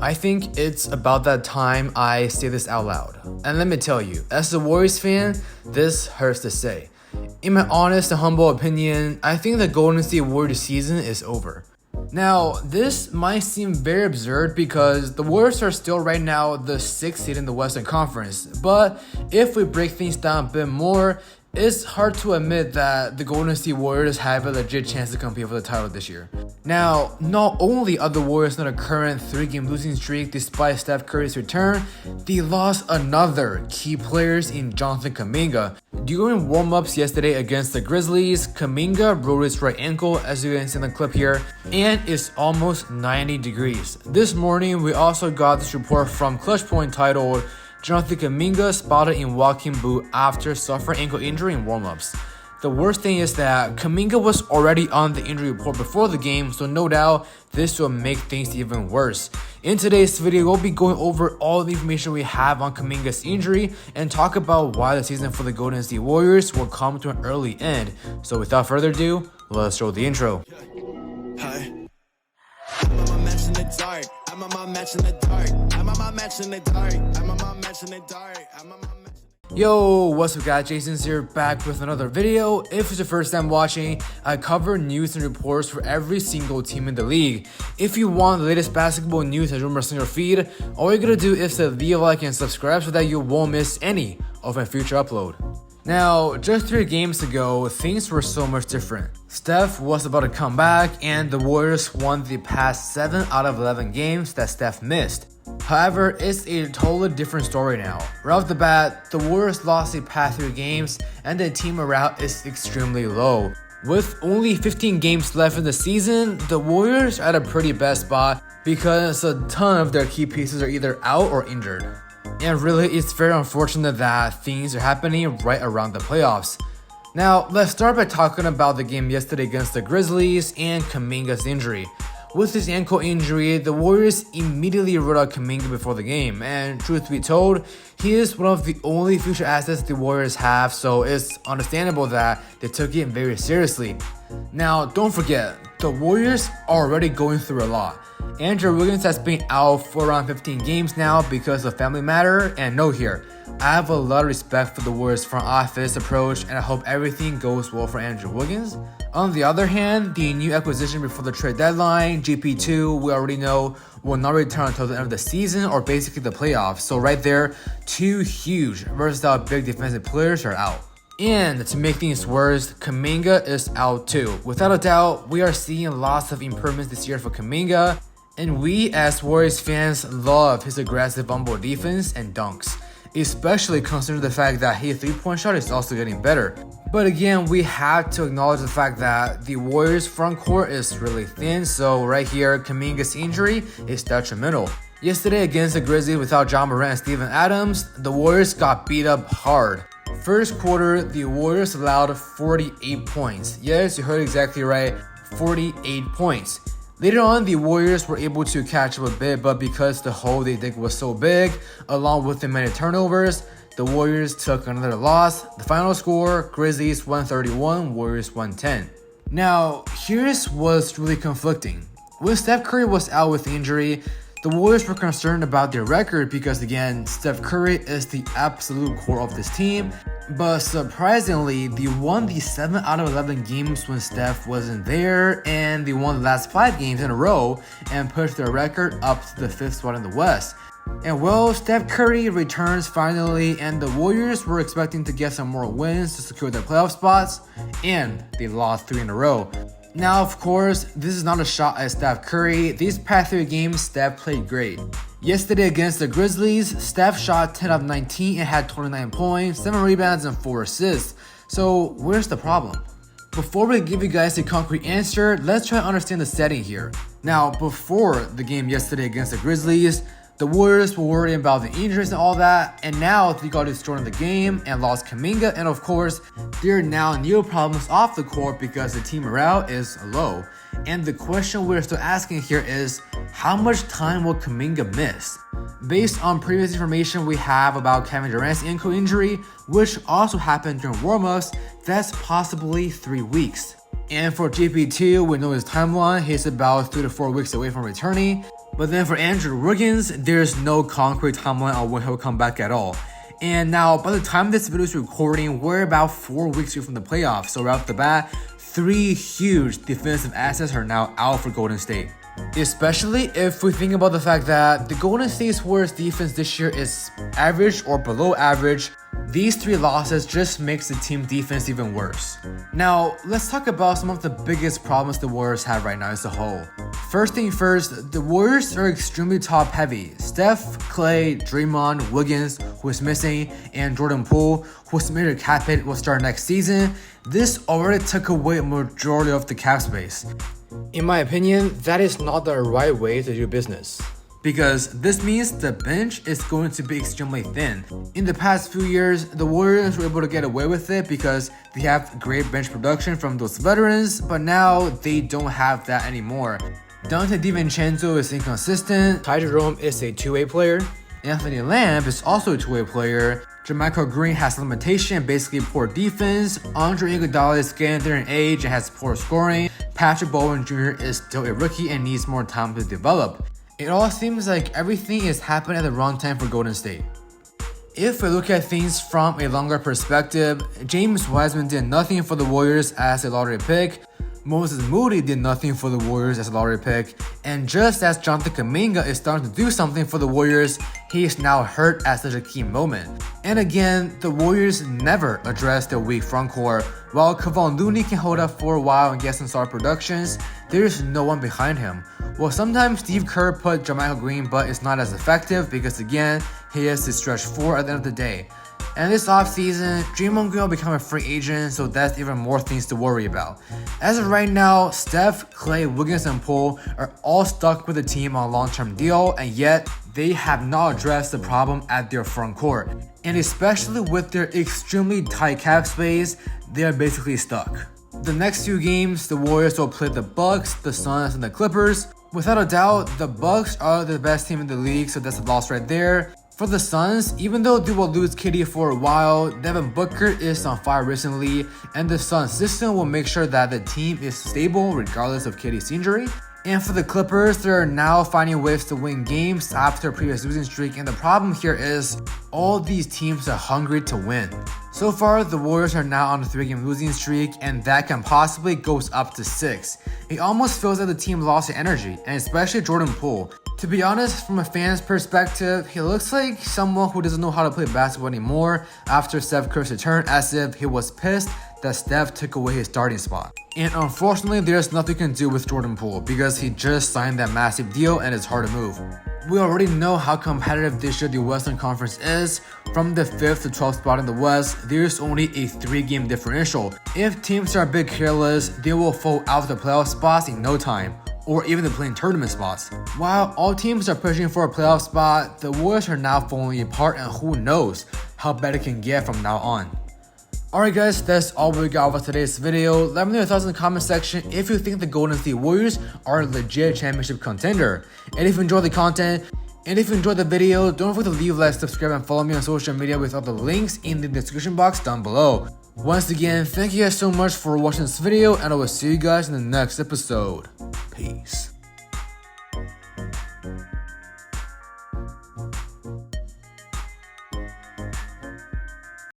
I think it's about that time I say this out loud. And let me tell you, as a Warriors fan, this hurts to say. In my honest and humble opinion, I think the Golden State Warriors season is over. Now, this might seem very absurd because the Warriors are still right now the 6th seed in the Western Conference, but if we break things down a bit more, it's hard to admit that the Golden State Warriors have a legit chance to compete for the title this year. Now, not only are the Warriors on a current 3-game losing streak despite Steph Curry's return, they lost another key players in Jonathan Kuminga. During warm-ups yesterday against the Grizzlies, Kuminga broke his right ankle, as you can see in the clip here, and it's almost 90 degrees. This morning, we also got this report from Clutch Point titled, Jonathan Kuminga spotted in walking boot after suffering ankle injury in warm-ups. The worst thing is that Kuminga was already on the injury report before the game, so no doubt this will make things even worse. In today's video, we'll be going over all the information we have on Kuminga's injury and talk about why the season for the Golden State Warriors will come to an early end. So without further ado, let's roll the intro. Hi. I'm on my match in the dark. I'm on my match in the dark. I'm on my match in the dark. I'm on my match in the dark. I'm on my match. Yo, what's up guys, Jason's here back with another video. If it's your first time watching, I cover news and reports for every single team in the league. If you want the latest basketball news and rumors on your feed, all you're gonna do is to leave a like and subscribe so that you won't miss any of my future upload. Now, just 3 games ago, things were so much different. Steph was about to come back and the Warriors won the past 7 out of 11 games that Steph missed. However, it's a totally different story now. Right off the bat, the Warriors lost the past 3 games and the team morale is extremely low. With only 15 games left in the season, the Warriors are at a pretty bad spot because a ton of their key pieces are either out or injured. And really, it's very unfortunate that things are happening right around the playoffs. Now, let's start by talking about the game yesterday against the Grizzlies and Kuminga's injury. With his ankle injury, the Warriors immediately wrote out Kuminga before the game, and truth be told, he is one of the only future assets the Warriors have, so it's understandable that they took it very seriously. Now, don't forget, the Warriors are already going through a lot. Andrew Wiggins has been out for around 15 games now because of family matter, and note here, I have a lot of respect for the Warriors front office approach and I hope everything goes well for Andrew Wiggins. On the other hand, the new acquisition before the trade deadline, GP2, we already know will not return until the end of the season or basically the playoffs. So right there, 2 huge versatile big defensive players are out. And to make things worse, Kuminga is out too. Without a doubt, we are seeing lots of improvements this year for Kuminga, and we as Warriors fans love his aggressive on-ball defense and dunks, especially considering the fact that his 3-point shot is also getting better. But again, we have to acknowledge the fact that the Warriors front court is really thin, so right here, Kuminga's injury is detrimental. Yesterday against the Grizzlies without John Morant and Steven Adams, the Warriors got beat up hard. First quarter, the Warriors allowed 48 points. Yes, you heard exactly right, 48 points. Later on, the Warriors were able to catch up a bit, but because the hole they dig was so big, along with the many turnovers, the Warriors took another loss. The final score, Grizzlies 131, Warriors 110. Now, here's what's really conflicting. When Steph Curry was out with injury, the Warriors were concerned about their record because again, Steph Curry is the absolute core of this team. But surprisingly, they won the 7 out of 11 games when Steph wasn't there, and they won the last 5 games in a row and pushed their record up to the 5th spot in the West. And well, Steph Curry returns finally, and the Warriors were expecting to get some more wins to secure their playoff spots, and they lost 3 in a row. Now, of course, this is not a shot at Steph Curry. These past 3 games, Steph played great. Yesterday against the Grizzlies, Steph shot 10 out of 19 and had 29 points, 7 rebounds, and 4 assists. So, where's the problem? Before we give you guys a concrete answer, let's try to understand the setting here. Now, before the game yesterday against the Grizzlies, the Warriors were worried about the injuries and all that, and now they got destroyed in the game and lost Kuminga, and of course, there are now new problems off the court because the team morale is low. And the question we're still asking here is, how much time will Kuminga miss? Based on previous information we have about Kevin Durant's ankle injury, which also happened during warm-ups, that's possibly 3 weeks. And for GP2, we know his timeline, he's about 3 to 4 weeks away from returning. But then for Andrew Wiggins, there's no concrete timeline on when he'll come back at all. And now, by the time this video is recording, we're about 4 weeks away from the playoffs. So right off the bat, 3 huge defensive assets are now out for Golden State. Especially if we think about the fact that the Golden State Warriors defense this year is average or below average. These 3 losses just makes the team defense even worse. Now, let's talk about some of the biggest problems the Warriors have right now as a whole. First thing first, the Warriors are extremely top heavy. Steph, Clay, Draymond, Wiggins, who is missing, and Jordan Poole, whose major cap hit will start next season. This already took away a majority of the cap space. In my opinion, that is not the right way to do business. Because this means the bench is going to be extremely thin. In the past few years, the Warriors were able to get away with it because they have great bench production from those veterans, but now they don't have that anymore. Dante DiVincenzo is inconsistent, Ty Jerome is a two-way player, Anthony Lamb is also a two-way player, JaMychal Green has limitation, basically poor defense, Andre Iguodala is getting there in age and has poor scoring, Patrick Bowen Jr. is still a rookie and needs more time to develop. It all seems like everything is happening at the wrong time for Golden State. If we look at things from a longer perspective, James Wiseman did nothing for the Warriors as a lottery pick, Moses Moody did nothing for the Warriors as a lottery pick, and just as Jonathan Kuminga is starting to do something for the Warriors, he is now hurt at such a key moment. And again, the Warriors never address their weak frontcourt. While Kevon Looney can hold up for a while and get some solid productions, there is no one behind him. Well, sometimes Steve Kerr put JaMychal Green, but it's not as effective because again, he is the stretch 4 at the end of the day. And this offseason, Draymond Green will become a free agent, so that's even more things to worry about. As of right now, Steph, Clay, Wiggins, and Poole are all stuck with the team on a long-term deal, and yet they have not addressed the problem at their front court. And especially with their extremely tight cap space, they are basically stuck. The next 2 games, the Warriors will play the Bucks, the Suns, and the Clippers. Without a doubt, the Bucks are the best team in the league, so that's a loss right there. For the Suns, even though they will lose KD for a while, Devin Booker is on fire recently, and the Suns system will make sure that the team is stable regardless of KD's injury. And for the Clippers, they are now finding ways to win games after a previous losing streak, and the problem here is all these teams are hungry to win. So far, the Warriors are now on a 3-game losing streak, and that can possibly go up to 6. It almost feels like the team lost their energy, and especially Jordan Poole. To be honest, from a fan's perspective, he looks like someone who doesn't know how to play basketball anymore after Steph Curry's return, as if he was pissed that Steph took away his starting spot. And unfortunately, there's nothing you can do with Jordan Poole because he just signed that massive deal and it's hard to move. We already know how competitive this year the Western Conference is. From the 5th to 12th spot in the West, there's only a 3-game differential. If teams are a bit careless, they will fall out of the playoff spots in no time, or even the play-in tournament spots. While all teams are pushing for a playoff spot, the Warriors are now falling apart, and who knows how bad it can get from now on. Alright guys, that's all we got for today's video. Let me know your thoughts in the comment section if you think the Golden State Warriors are a legit championship contender. And if you enjoyed the content, and if you enjoyed the video, don't forget to leave a like, subscribe, and follow me on social media with all the links in the description box down below. Once again, thank you guys so much for watching this video, and I will see you guys in the next episode. Peace.